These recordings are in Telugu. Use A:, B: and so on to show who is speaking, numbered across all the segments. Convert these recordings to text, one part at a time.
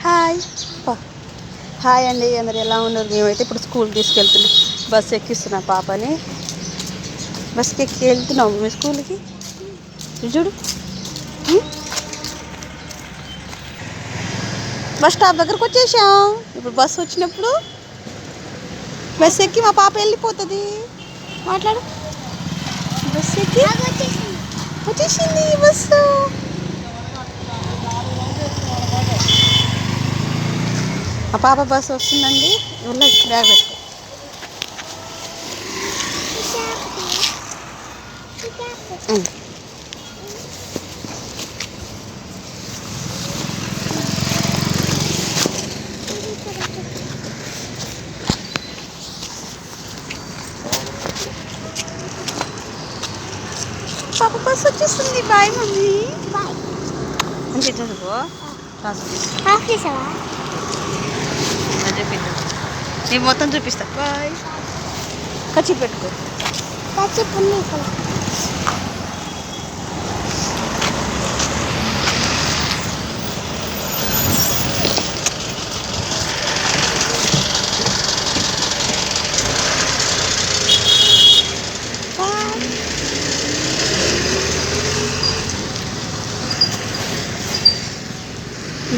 A: హాయ్ హాయ్ అండి, అందరు ఎలా ఉన్నారు? మేమైతే ఇప్పుడు స్కూల్ తీసుకెళ్తున్నాం. బస్సు ఎక్కిస్తున్నా పాపని. బస్కి ఎక్కి వెళ్తున్నాము మీ స్కూల్కి. చూడు, బస్ స్టాప్ దగ్గరకు వచ్చేసాం. ఇప్పుడు బస్సు వచ్చినప్పుడు బస్సు ఎక్కి మా పాప వెళ్ళిపోతుంది. మాట్లాడు. బస్సు ఎక్కి వచ్చేసింది బస్సు. మా పాప బస్సు వస్తుందండి. వెళ్ళి బ్యాగ్ పెట్టుకో. పాప బస్సు వచ్చేస్తుంది. Bye mummy. మంచి చదువుకో. నేను మొత్తం చూపిస్తా. బాయ్. ఖర్చు పెట్టుకో.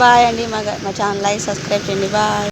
A: బాయ్ అండి. మా ఛానల్ లైక్ సబ్స్క్రైబ్ చేయండి. బాయ్.